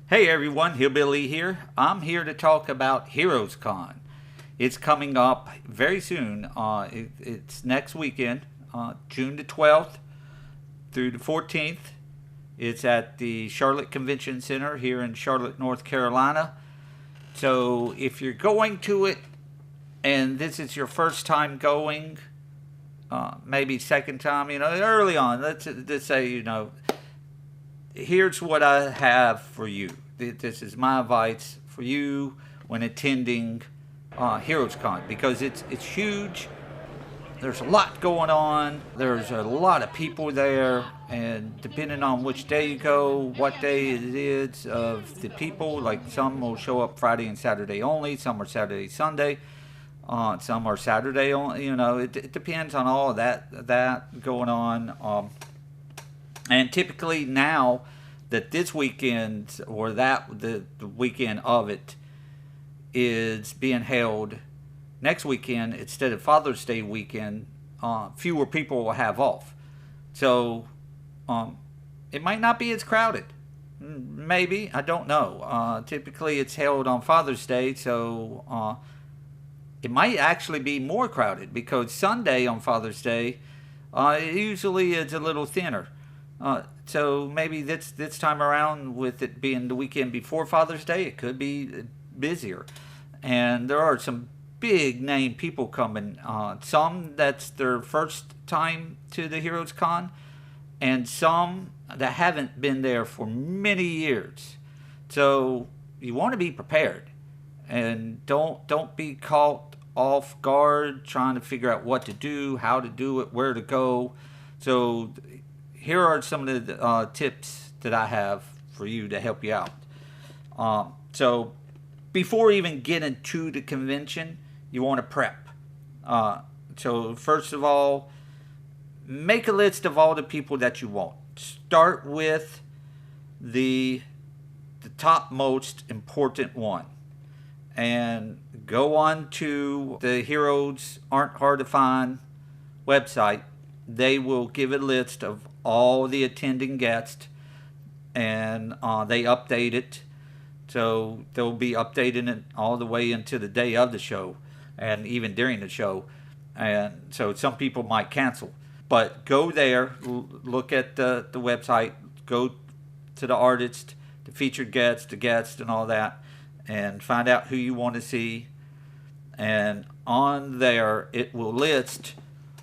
Hey everyone, Hillbilly here. I'm here to talk about Heroescon. It's coming up very soon. It's next weekend, June the 12th through the 14th. It's at the Charlotte Convention Center here in Charlotte, North Carolina. So if you're going to it and this is your first time going, maybe second time, early on, let's just say, here's what I have for you. This is my advice for you when attending Heroescon because it's huge. There's a lot going on. There's a lot of people there, and depending on which day you go, what day it is of the people, like some will show up Friday and Saturday only, some are Saturday, Sunday, some are Saturday only. It depends on all of that going on. And typically now that this weekend or the weekend of it is being held next weekend instead of Father's Day weekend, fewer people will have off. So it might not be as crowded. Maybe. I don't know. Typically it's held on Father's Day, so it might actually be more crowded because Sunday on Father's Day it usually is a little thinner. So maybe this time around, with it being the weekend before Father's Day, it could be busier. And there are some big name people coming. Some that's their first time to the Heroes Con, and some that haven't been there for many years. So you want to be prepared, and don't be caught off guard trying to figure out what to do, how to do it, where to go. So here are some of the tips that I have for you to help you out. So before even getting to the convention, you want to prep. So first of all, make a list of all the people that you want. Start with the top most important one. And go on to the Heroes Aren't Hard to Find website. They will give a list of all the attending guests, and they update it. So they'll be updating it all the way into the day of the show, and even during the show. And so some people might cancel, but go there, look at the website, go to the artist, the featured guests, the guests, and all that, and find out who you want to see. And on there, it will list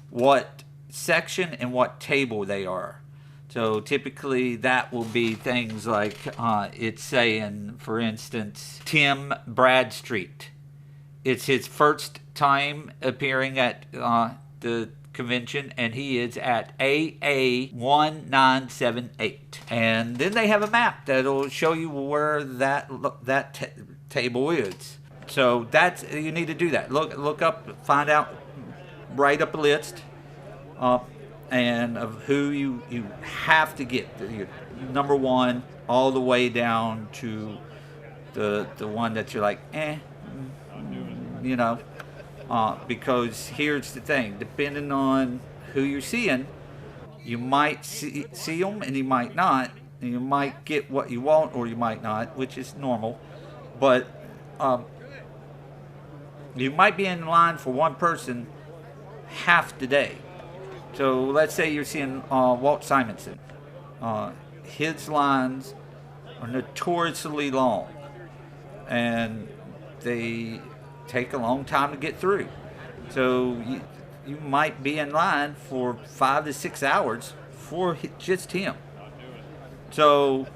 what section and what table they are. So typically that will be things like it's saying, for instance, Tim Bradstreet. It's his first time appearing at the convention, and he is at AA1978. And then they have a map that'll show you where that table is. So that's, you need to do that. Look up, find out, write up a list. And of who you have to get, your number one all the way down to the one that you're like, because here's the thing, depending on who you're seeing, you might see them and you might not, and you might get what you want or you might not, which is normal, but you might be in line for one person half the day. So let's say you're seeing Walt Simonson. His lines are notoriously long, and they take a long time to get through. So you might be in line for 5 to 6 hours for just him. So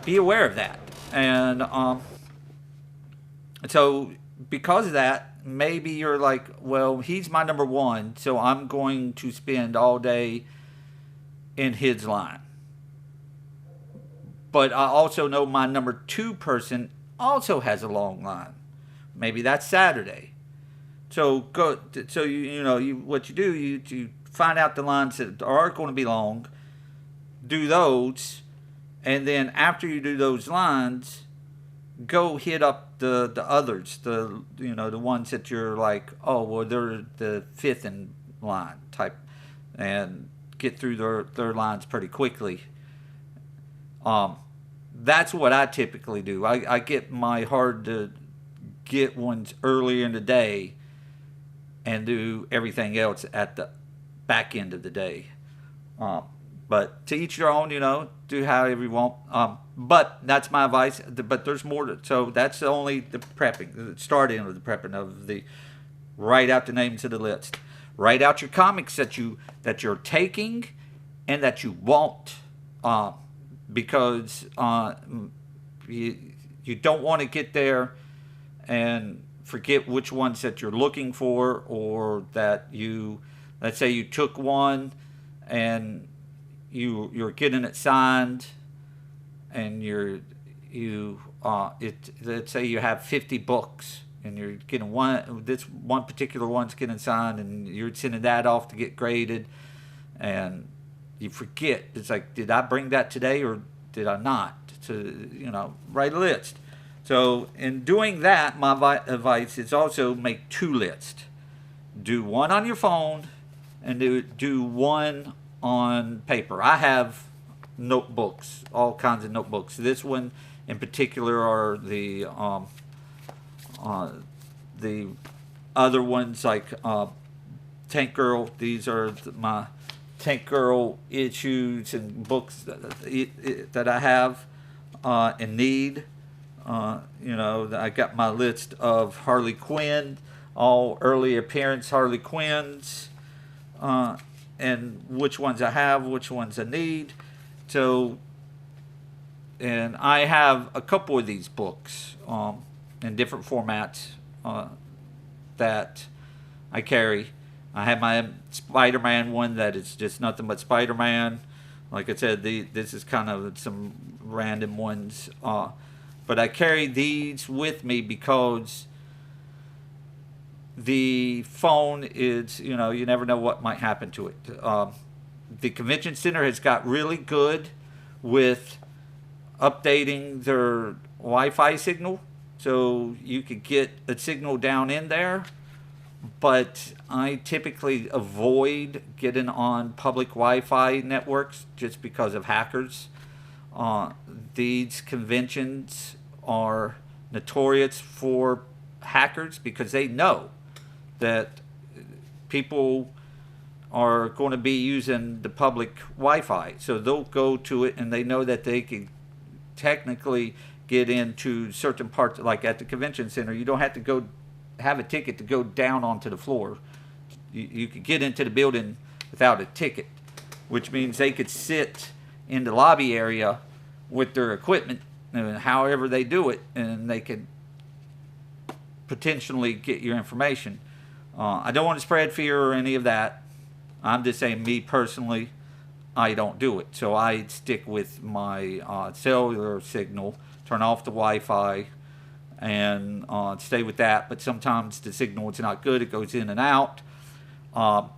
be aware of that. And so because of that, maybe you're like, well, he's my number one, so I'm going to spend all day in his line. But I also know my number two person also has a long line. Maybe that's Saturday. So go. So what you do, you find out the lines that are going to be long, do those, and then after you do those lines, go hit up the others, the ones that you're like, oh well, they're the fifth in line type, and get through their lines pretty quickly. that's what I typically do. I get my hard to get ones earlier in the day and do everything else at the back end of the day. Um, but to each your own, do however you want. But that's my advice. But there's more. So that's only the prepping, the starting of the prepping of the. Write out the names of the list. Write out your comics that you're taking, and that you want, because you don't want to get there and forget which ones that you're looking for, or that let's say you took one and you're getting it signed, and let's say you have 50 books and you're getting this one particular one's getting signed, and you're sending that off to get graded, and you forget. It's like, did I bring that today or did I not? To write a list. So in doing that, my advice is also make 2 lists. Do one on your phone and do one on paper. I have notebooks, all kinds of notebooks. This one in particular are the other ones, like Tank Girl. These are my Tank Girl issues and books that I have and need. I got my list of Harley Quinn, all early appearance Harley Quinns, and which ones I have, which ones I need. So, and I have a couple of these books in different formats that I carry. I have my Spider-Man one that is just nothing but Spider-Man. Like I said, this is kind of some random ones. But I carry these with me because the phone is, you never know what might happen to it. The convention center has got really good with updating their Wi-Fi signal, so you could get a signal down in there. But I typically avoid getting on public Wi-Fi networks just because of hackers. These conventions are notorious for hackers because they know that people are going to be using the public Wi-Fi. So they'll go to it, and they know that they can technically get into certain parts, like at the convention center. You don't have to go have a ticket to go down onto the floor. You could get into the building without a ticket, which means they could sit in the lobby area with their equipment, however they do it, and they could potentially get your information. I don't want to spread fear or any of that. I'm just saying, me personally, I don't do it. So I stick with my cellular signal, turn off the Wi-Fi, and stay with that. But sometimes the signal is not good. It goes in and out.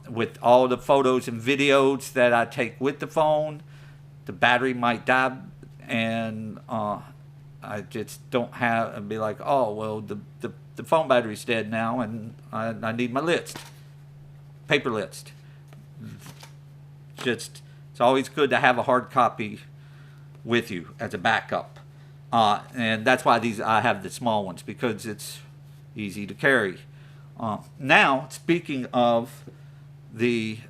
With all the photos and videos that I take with the phone, the battery might die, and I just don't have, and be like, oh, well, the phone battery's dead now, and I need my list, paper list. It's always good to have a hard copy with you as a backup. And that's why I have the small ones, because it's easy to carry. Now, speaking of the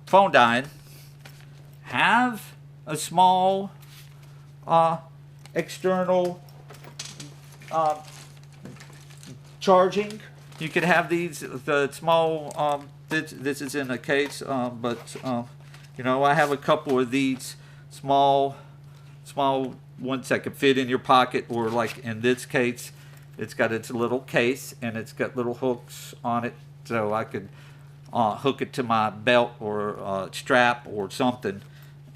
phone dying, have a small external charging. You could have the small. This is in a case, but I have a couple of these small ones that can fit in your pocket, or like in this case, it's got its little case and it's got little hooks on it, so I could hook it to my belt or strap or something,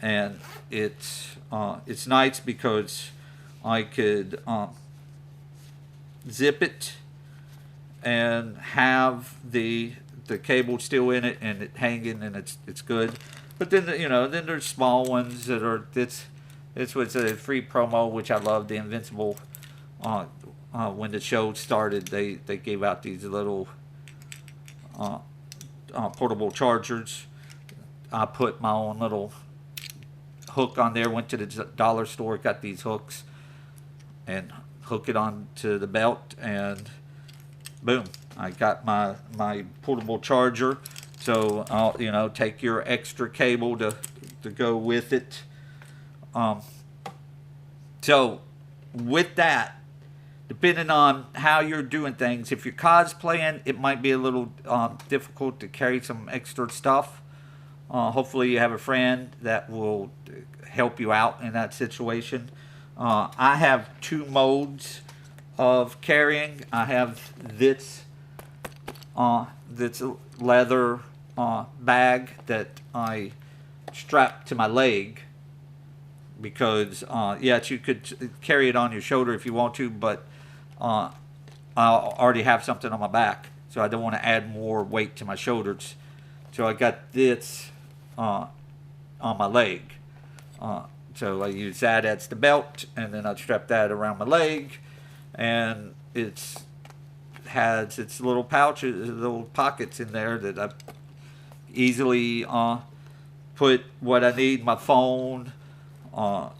and it's nice because I could zip it and have the cable still in it and it hanging, and it's good. But then then there's small ones that are this was a free promo, which I love. The Invincible, when the show started, they gave out these little portable chargers. I put my own little hook on there. Went to the dollar store, got these hooks, and hook it onto the belt, and boom, I got my portable charger. So I'll take your extra cable to go with it. So with that, depending on how you're doing things, if you're cosplaying, it might be a little difficult to carry some extra stuff. Hopefully you have a friend that will help you out in that situation. I have two modes of carrying. I have this leather bag that I strap to my leg, because yes, you could carry it on your shoulder if you want to, but I already have something on my back, so I don't want to add more weight to my shoulders. So I got this on my leg. So I use that as the belt, and then I strap that around my leg, and it has its little pouches, little pockets in there that I easily put what I need, my phone,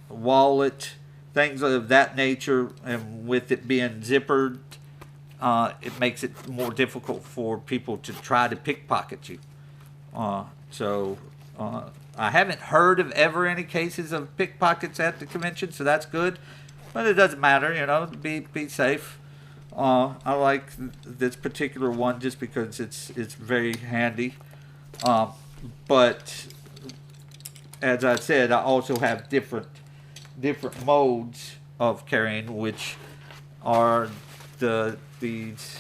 wallet, things of that nature. And with it being zippered, it makes it more difficult for people to try to pickpocket you. So I haven't heard of ever any cases of pickpockets at the convention, so that's good. But it doesn't matter, be safe. I like this particular one just because it's very handy. But as I said, I also have different modes of carrying, which are these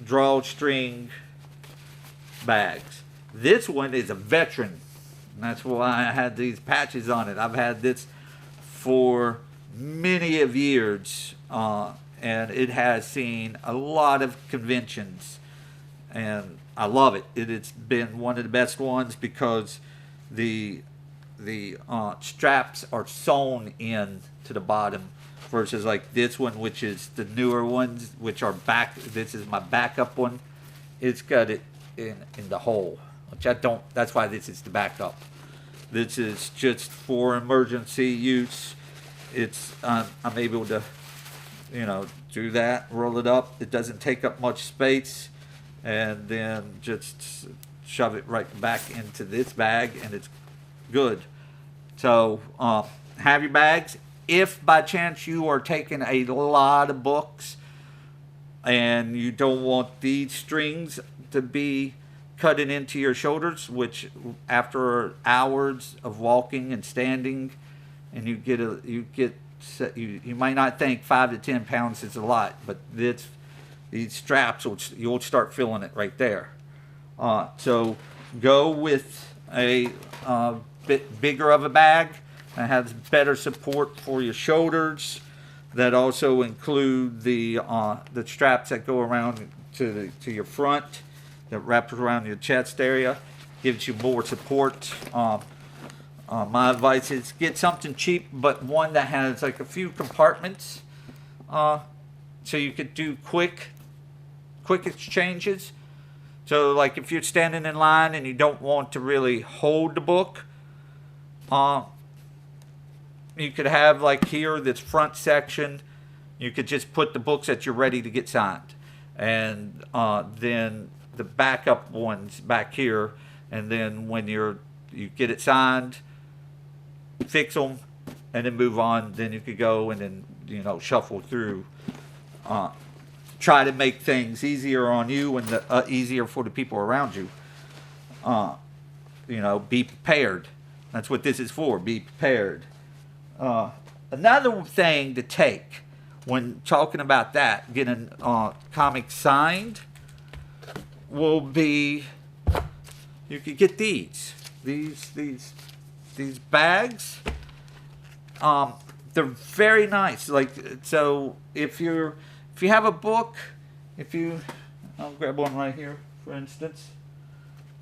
drawstring bags. This one is a veteran, and that's why I had these patches on it. I've had this for many of years, and it has seen a lot of conventions, and I love it. It's been one of the best ones because the straps are sewn in to the bottom, versus like this one, which is the newer ones, which are back. This is my backup one. It's got it in the hole, which I don't. That's why this is the backup. This is just for emergency use. I'm able to, do that, roll it up. It doesn't take up much space, and then just shove it right back into this bag, and it's good. So have your bags. If by chance you are taking a lot of books and you don't want these strings to be cutting into your shoulders, which after hours of walking and standing, and you might not think 5 to 10 pounds is a lot, but these straps, you'll start feeling it right there. So go with a bit bigger of a bag that has better support for your shoulders. That also include the straps that go around to your front, that wraps around your chest area, gives you more support. My advice is get something cheap, but one that has like a few compartments, so you could do quick exchanges. So like if you're standing in line and you don't want to really hold the book, you could have like here, this front section, you could just put the books that you're ready to get signed, and then the backup ones back here, and then when you get it signed, fix them, and then move on. Then you could go and then shuffle through. Try to make things easier on you and easier for the people around you. Be prepared. That's what this is for. Be prepared. Another thing to take when talking about that, getting comics signed, will be you could get these bags. They're very nice. Like, so if you have a book, I'll grab one right here, for instance.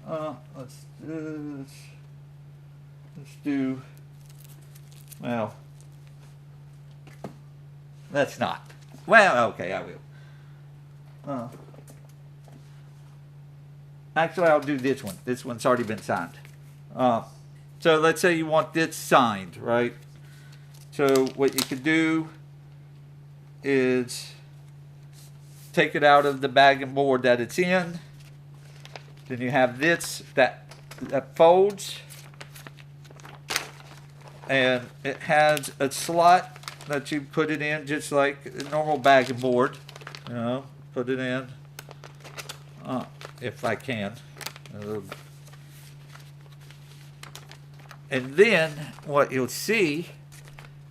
Let's do, well, let's not. Well, okay, I will. Actually, I'll do this one. This one's already been signed. So let's say you want this signed, right? So what you could do is take it out of the bag and board that it's in. Then you have this that folds, and it has a slot that you put it in just like a normal bag and board. You know, put it in if I can. And then what you'll see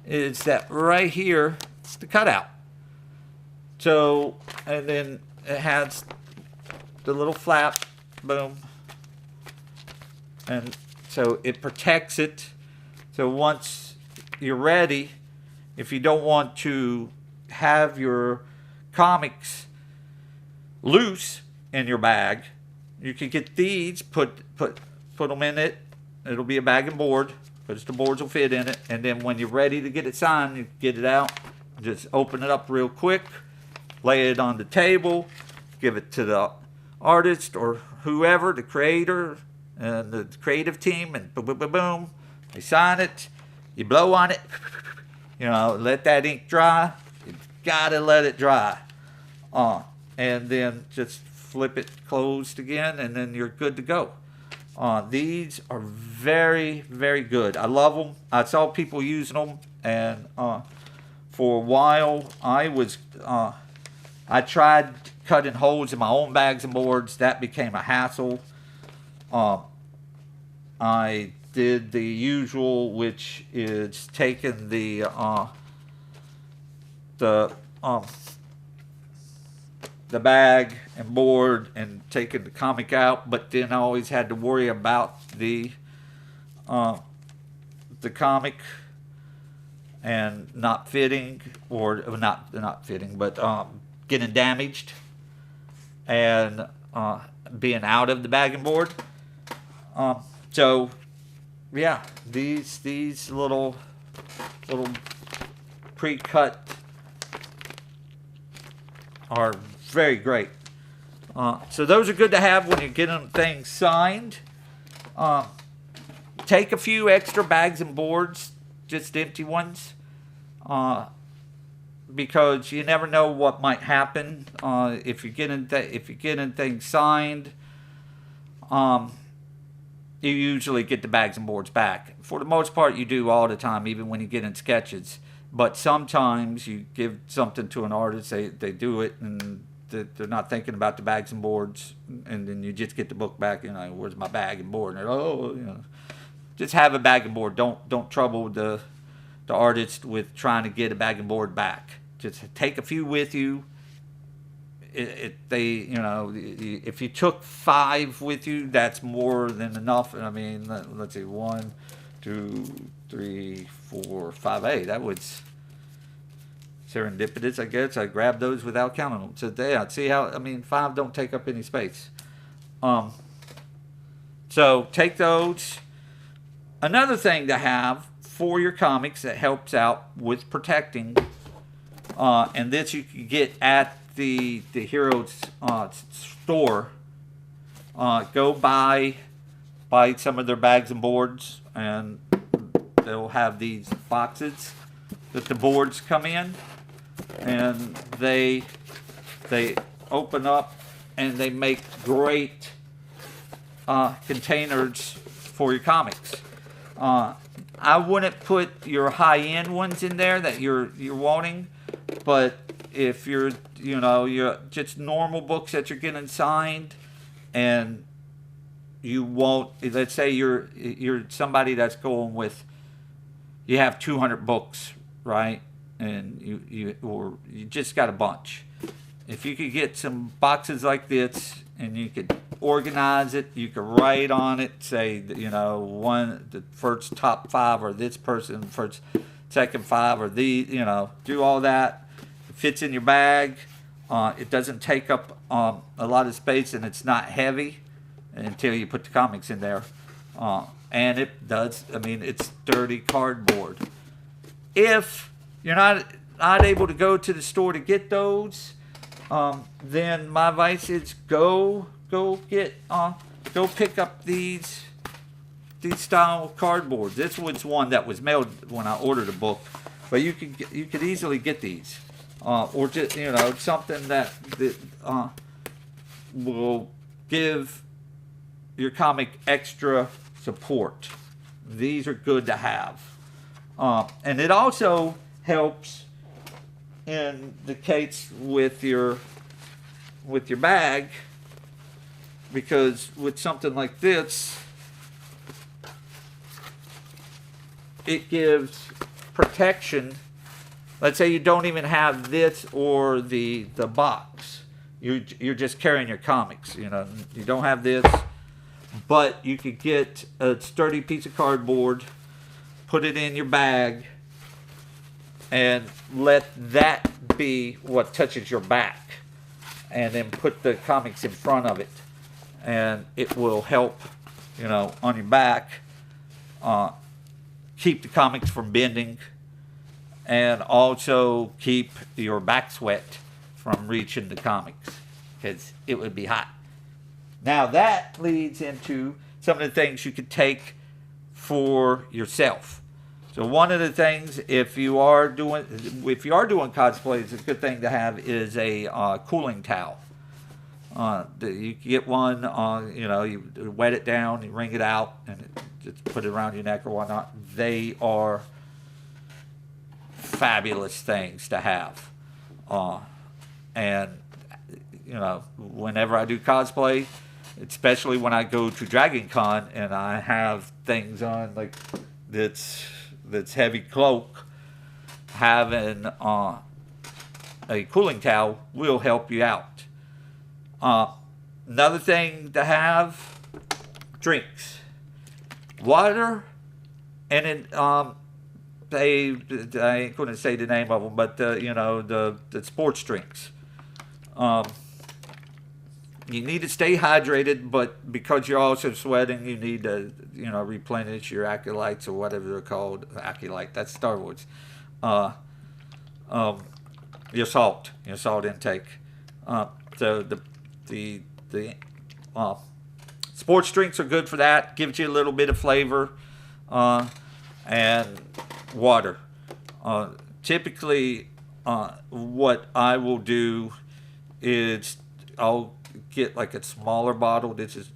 is that right here, it's the cutout. So, and then it has the little flap, boom. And so it protects it. So once you're ready, if you don't want to have your comics loose in your bag, you can get these, put them in it. It'll be a bag and board, because the boards will fit in it. And then when you're ready to get it signed, you get it out, just open it up real quick, lay it on the table, give it to the artist or whoever, the creator and the creative team, and boom, boom, boom, boom. They sign it, you blow on it, you know, let that ink dry. You gotta let it dry. And then just flip it closed again, and then you're good to go. These are very, very good. I love them. I saw people using them, and for a while I tried cutting holes in my own bags and boards. That became a hassle. I did the usual, which is taking the bag and board and taking the comic out, but then I always had to worry about the comic and not fitting, or not fitting, but getting damaged and being out of the bag and board. So yeah, these little pre-cut are very great. So those are good to have when you're getting things signed. Take a few extra bags and boards, just empty ones, because you never know what might happen if you're getting things signed. You usually get the bags and boards back. For the most part, you do all the time, even when you get in sketches. But sometimes you give something to an artist, they do it, and they're not thinking about the bags and boards, and then you just get the book back. You know, where's my bag and board? And you know, just have a bag and board. Don't trouble the artist with trying to get a bag and board back. Just take a few with you. You know, if you took 5 with you, that's more than enough. I mean, let's see, 1, 2, 3, 4, 5. Hey, that was serendipitous, I guess. I grabbed those without counting them. So yeah, see how, I mean, 5 don't take up any space. So take those. Another thing to have for your comics that helps out with protecting, and this you can get at the Heroes store. Go buy some of their bags and boards, and they'll have these boxes that the boards come in, and they open up and they make great containers for your comics. I wouldn't put your high-end ones in there that you're wanting, but if you're just normal books that you're getting signed, and you won't, let's say you're somebody that's going with, you have 200 books, right? And you just got a bunch. If you could get some boxes like this, and you could organize it, you could write on it, say, the first top 5 or this person, first, second 5 or do all that. It fits in your bag. It doesn't take up a lot of space, and it's not heavy until you put the comics in there. And it does, I mean, it's sturdy cardboard. If you're not able to go to the store to get those, then my advice is go pick up these these style cardboards. This was one that was mailed when I ordered the book, but you could easily get these, or just something that will give your comic extra support. These are good to have, and it also helps indicates with your bag, because with something like this, it gives protection. Let's say you don't even have this or the box. You're just carrying your comics. You don't have this, but you could get a sturdy piece of cardboard, put it in your bag, and let that be what touches your back, and then put the comics in front of it, and it will help, on your back, keep the comics from bending, and also keep your back sweat from reaching the comics, because it would be hot. Now that leads into some of the things you could take for yourself. So one of the things, if you are doing cosplay, it's a good thing to have is a cooling towel. You can get one. You wet it down, you wring it out, and just put it around your neck or whatnot. They are fabulous things to have. And whenever I do cosplay, especially when I go to Dragon Con and I have things on like that's heavy cloak, having a cooling towel will help you out. Another thing to have, drinks, water, and I ain't going to say the name of them, but the sports drinks. You need to stay hydrated, but because you're also sweating, you need to replenish your acolytes or whatever they're called. Acolyte, that's Star Wars. Your salt intake. So the sports drinks are good for that. Gives you a little bit of flavor, and water. Typically, what I will do is I'll get like a smaller bottle. This is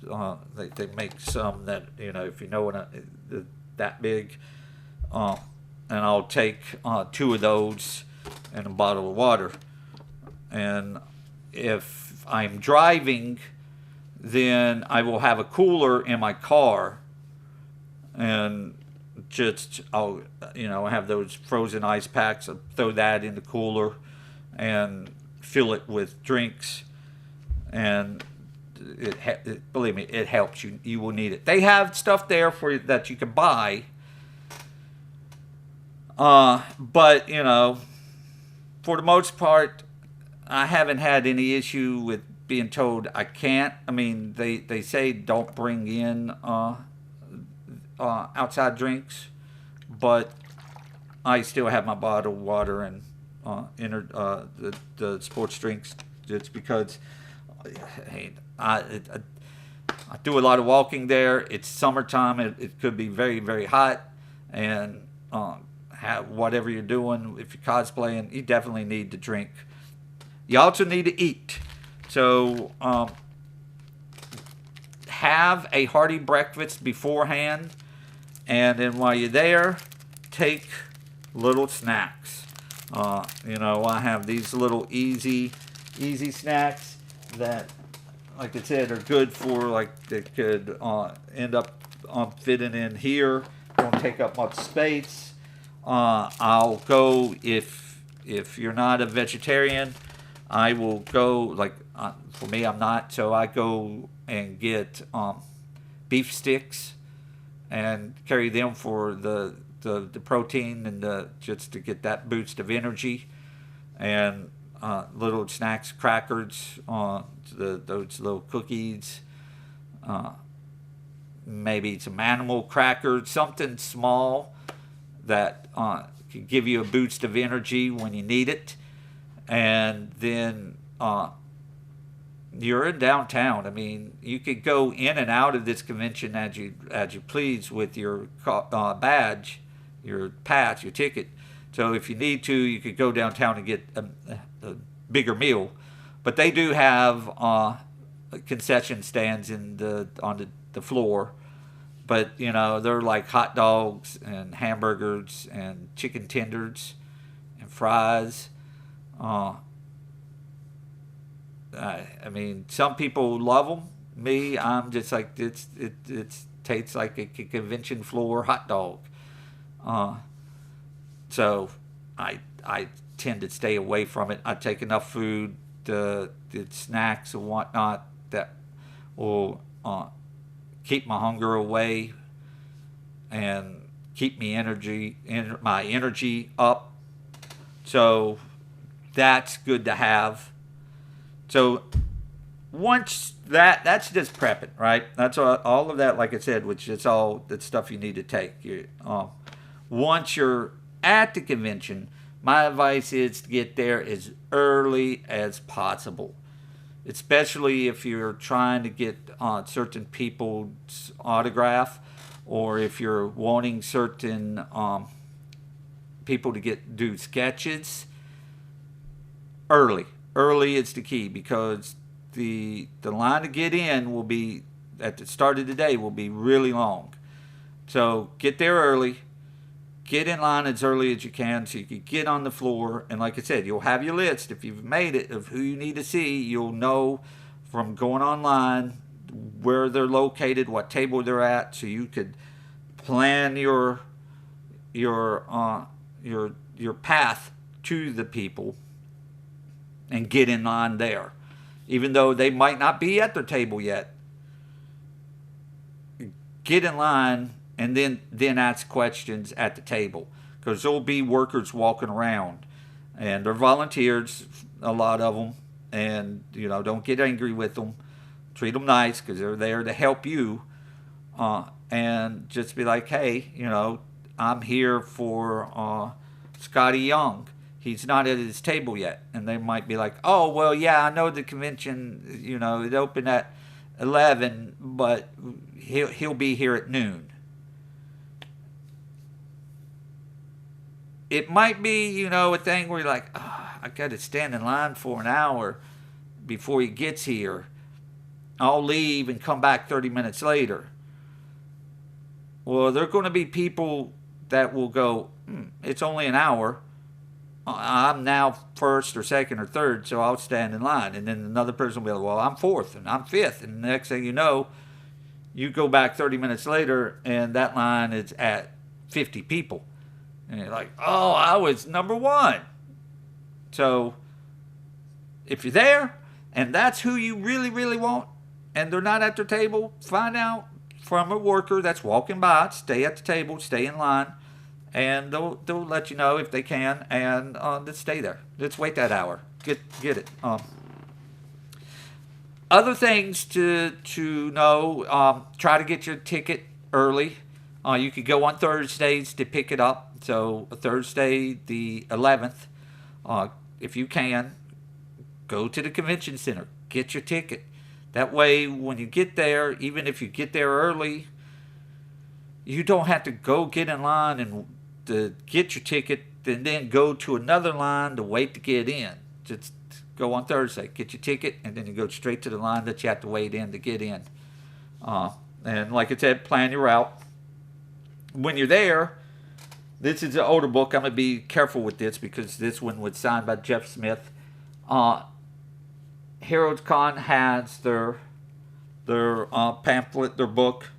they make some that if that big, and I'll take 2 of those and a bottle of water. And if I'm driving, then I will have a cooler in my car, and I'll have those frozen ice packs. I'll throw that in the cooler and fill it with drinks, and believe me, it helps you. You will need it. They have stuff there that you can buy, but for the most part, I haven't had any issue with being told I can't. I mean, they say don't bring in outside drinks, but I still have my bottled water and the sports drinks. It's because I do a lot of walking there. It's summertime. It could be very, very hot, and whatever you're doing, if you're cosplaying, you definitely need to drink. You also need to eat. So have a hearty breakfast beforehand, and then while you're there, take little snacks. I have these little easy snacks that, like I said, are good for they could end up fitting in here. Don't take up much space. I'll go if you're not a vegetarian. I will go for me, I'm not, so I go and get beef sticks and carry them for the protein and just to get that boost of energy, and little snacks, crackers, those little cookies, maybe some animal crackers, something small that can give you a boost of energy when you need it. And then you're in downtown. I mean, you could go in and out of this convention as you please with your badge, your pass, your ticket. So if you need to, you could go downtown and get a bigger meal. But they do have concession stands on the floor. But they're like hot dogs and hamburgers and chicken tenders and fries. Uh, I mean, some people love them. Me, I'm just like it tastes like a convention floor hot dog. Uh, so I tend to stay away from it. I take enough food, the snacks and whatnot that will keep my hunger away and keep my energy up. So that's good to have. So once that's just prepping, right? That's all of that, like I said, which is all the stuff you need to take. Once you're at the convention, my advice is to get there as early as possible, especially if you're trying to get certain people's autograph, or if you're wanting certain people to do sketches. Early is the key, because the line to get in will be at the start of the day will be really long. So get there early. Get in line as early as you can so you can get on the floor. And like I said, you'll have your list. If you've made it of who you need to see, you'll know from going online where they're located, what table they're at, so you could plan your path to the people and get in line there. Even though they might not be at their table yet, get in line and then ask questions at the table, because there'll be workers walking around, and they're volunteers, a lot of them, and don't get angry with them. Treat them nice, because they're there to help you, and just be like, hey, I'm here for Scotty Young. He's not at his table yet. And they might be like, oh, well, yeah, I know the convention, it opened at 11, but he'll be here at noon. It might be, a thing where you're like, oh, I got to stand in line for an hour before he gets here. I'll leave and come back 30 minutes later. Well, there are going to be people that will go, it's only an hour. I'm now first or second or third, so I'll stand in line. And then another person will be like, well, I'm fourth and I'm fifth. And the next thing you know, you go back 30 minutes later and that line is at 50 people. And you're like, oh, I was number one. So if you're there and that's who you really, really want, and they're not at their table, find out from a worker that's walking by, stay at the table, stay in line, and they'll let you know if they can, and just stay there. Just wait that hour. Get it. Other things to know, try to get your ticket early. You could go on Thursdays to pick it up. So Thursday the 11th, if you can, go to the convention center. Get your ticket. That way, when you get there, even if you get there early, you don't have to go get in line and to get your ticket and then go to another line to wait to get in. Just go on Thursday, get your ticket, and then you go straight to the line that you have to wait in to get in. And like I said, plan your route. When you're there, this is an older book. I'm going to be careful with this because this one was signed by Jeff Smith. Heroescon has their pamphlet, their book,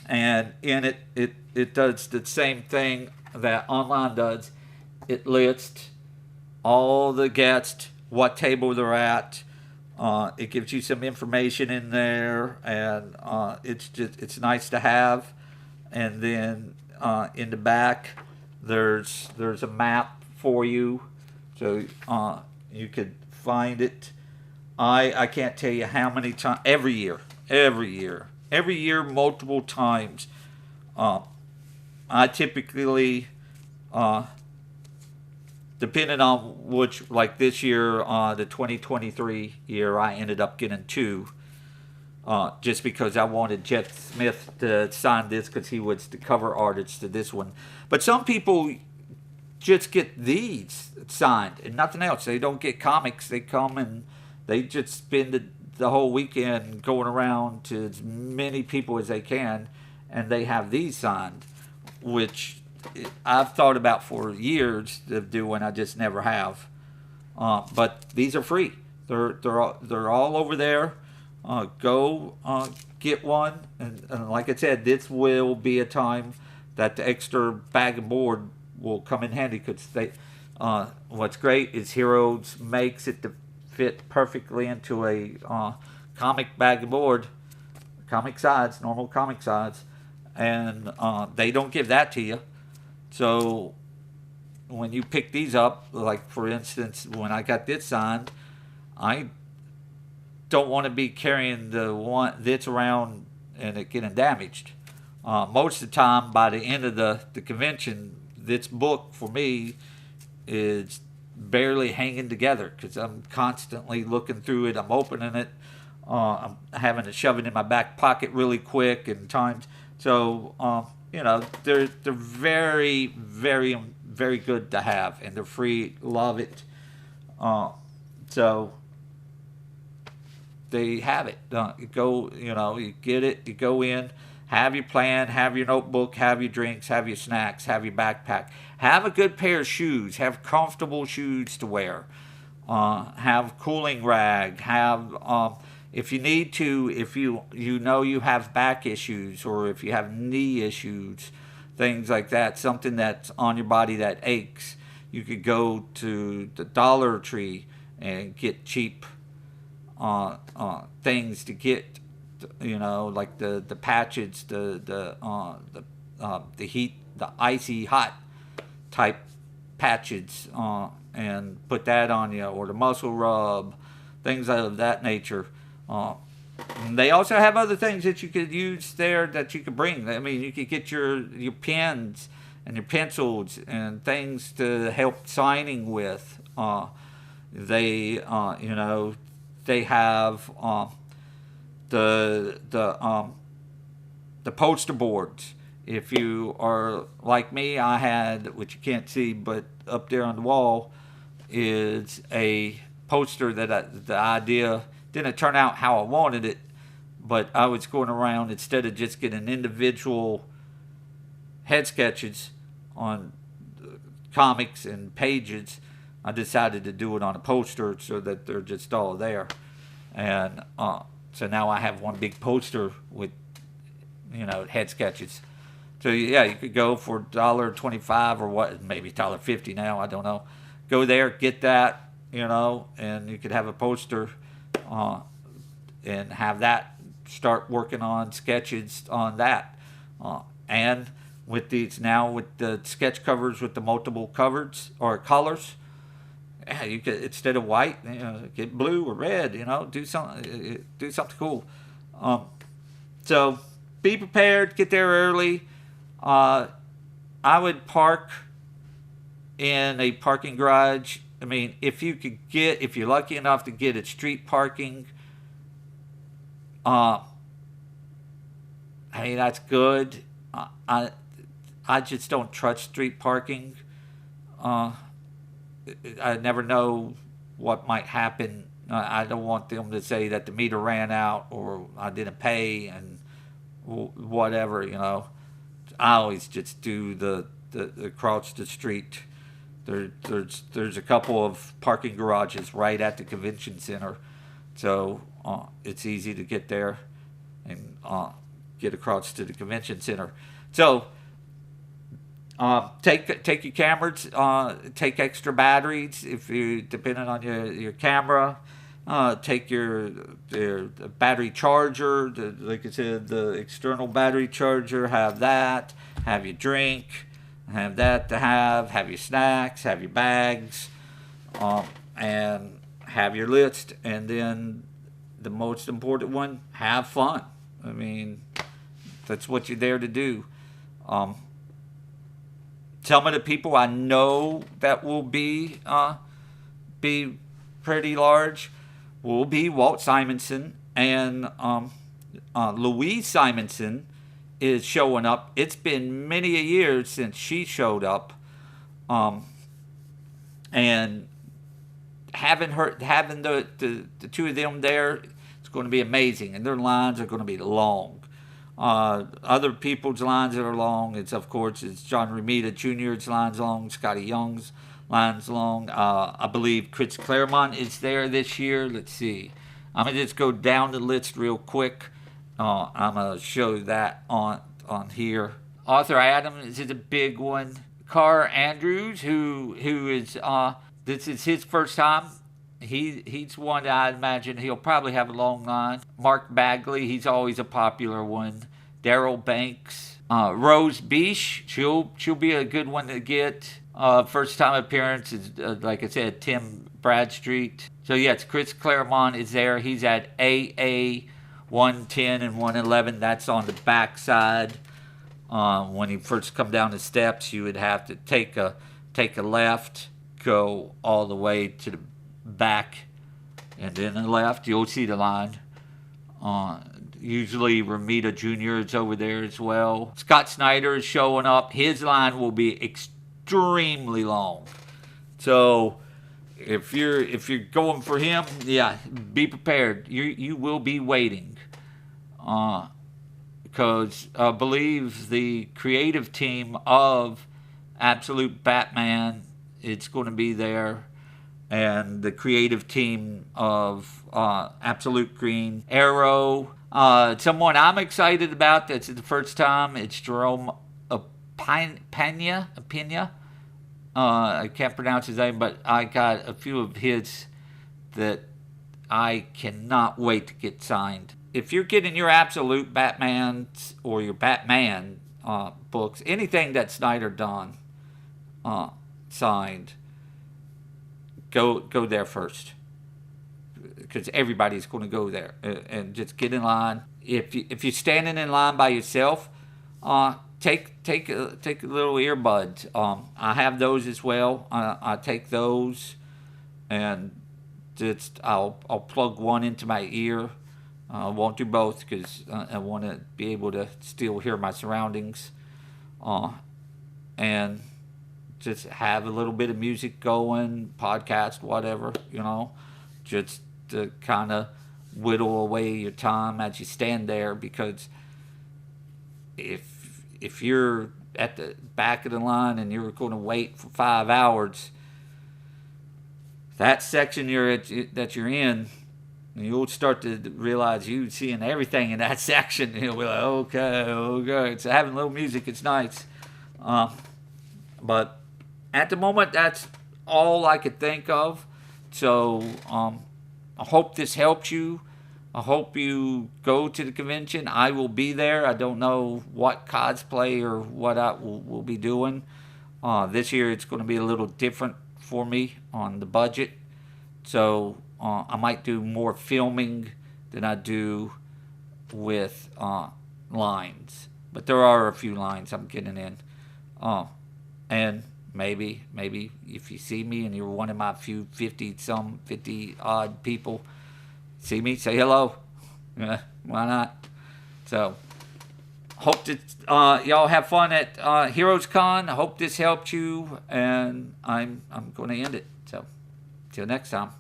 and in it does the same thing that online does. It lists all the guests, what table they're at. It gives you some information in there, and it's nice to have. And then in the back, there's a map for you, so you could find it. I can't tell you how many times, every year, multiple times. I typically depending on which, like this year, the 2023 year, I ended up getting two. Just because I wanted Jeff Smith to sign this because he was the cover artist to this one. But some people just get these signed and nothing else. They don't get comics. They come and they just spend the whole weekend going around to as many people as they can, and they have these signed, which I've thought about for years of doing. I just never have. But these are free. They're all over there. Go get one, and like I said, this will be a time that the extra bag of board will come in handy because they. What's great is Heroes makes it to fit perfectly into a comic bag of board, comic size, normal comic size, and they don't give that to you. So when you pick these up, like for instance, when I got this signed, I don't want to be carrying the one that's around and it getting damaged. Most of the time, by the end of the convention, this book for me is barely hanging together because I'm constantly looking through it. I'm opening it. I'm having to shove it in my back pocket really quick and times. So, they're very, very, very good to have, and they're free. Love it. So they have it. You get it. You go in, have your plan, have your notebook, have your drinks, have your snacks, have your backpack. Have a good pair of shoes. Have comfortable shoes to wear. Have cooling rag. Have if you need to, if you have back issues or if you have knee issues, things like that, something that's on your body that aches, you could go to the Dollar Tree and get cheap things to get, like the patches, the heat, the icy hot type patches, and put that on you, or the muscle rub, things of that nature. They also have other things that you could use there that you could bring. I mean, you could get your pens and your pencils and things to help signing with. They have the poster boards. If you are like me, I had, which you can't see, but up there on the wall is a poster that the idea didn't turn out how I wanted it, but I was going around, instead of just getting individual head sketches on comics and pages, I decided to do it on a poster so that they're just all there. And so now I have one big poster with, head sketches. So yeah, you could go for $1.25 or what, maybe $1.50 now, I don't know. Go there, get that, and you could have a poster and have that, start working on sketches on that. And with the sketch covers with the multiple covers or colors, yeah, you could, instead of white, get blue or red, do something cool. So be prepared, get there early. I would park in a parking garage. I mean, if you're lucky enough to get it street parking, that's good. I just don't trust street parking. I never know what might happen. I don't want them to say that the meter ran out or I didn't pay and whatever, I always just do the across the street. There's a couple of parking garages right at the convention center, so it's easy to get there and get across to the convention center. So take your cameras, take extra batteries if you, depending on your camera. Take your battery charger, like I said, the external battery charger. Have that. Have your drink. Have that to have your snacks. Have your bags, and have your list. And then the most important one: have fun. I mean, that's what you're there to do. Some of the people I know that will be pretty large will be Walt Simonson and Louise Simonson is showing up. It's been many a years since she showed up, and having the two of them there, it's going to be amazing, and their lines are going to be long. Other people's lines that are long, it's John Romita Jr.'s lines long, Scotty Young's lines long. I believe Chris Claremont is there this year. Let's see. I'm going to just go down the list real quick. I'm going to show that on here. Arthur Adams is a big one. Carr Andrews, who is this is his first time. He's one that I imagine he'll probably have a long line. Mark Bagley, he's always a popular one. Daryl Banks, Rose Beach, she'll be a good one to get. First time appearance is like I said, Tim Bradstreet. So yes, Chris Claremont is there. He's at AA 110 and 111. That's on the back side. When you first come down the steps, you would have to take a left, go all the way to the back, and then the left. You'll see the line. Usually Romita Jr. is over there as well. Scott Snyder is showing up. His line will be extremely long. So if you're going for him, yeah, be prepared. You will be waiting. Because I believe the creative team of Absolute Batman, it's going to be there. And the creative team of Absolute Green Arrow. Someone I'm excited about that's the first time, it's Jerome Pena. I can't pronounce his name, but I got a few of his that I cannot wait to get signed. If you're getting your Absolute Batman or your Batman books, anything that Snyder done signed, go there first, because everybody's going to go there and just get in line. If you're standing in line by yourself, take a little earbuds. I have those as well. I take those, and just I'll plug one into my ear. I won't do both because I want to be able to still hear my surroundings, and just have a little bit of music going, podcast, whatever, just to kind of whittle away your time as you stand there. Because if you're at the back of the line and you're going to wait for 5 hours, that section that you're in, you'll start to realize you're seeing everything in that section. You'll be like, okay. So having a little music, it's nice. But at the moment, that's all I could think of. So I hope this helps you. I hope you go to the convention. I will be there. I don't know what cosplay or what I will be doing. This year it's going to be a little different for me on the budget. So I might do more filming than I do with lines. But there are a few lines I'm getting in. And maybe if you see me and you're one of my few 50 odd people, see me, say hello. Why not? So hope that y'all have fun at Heroescon. I hope this helped you, and I'm going to end it. So till next time.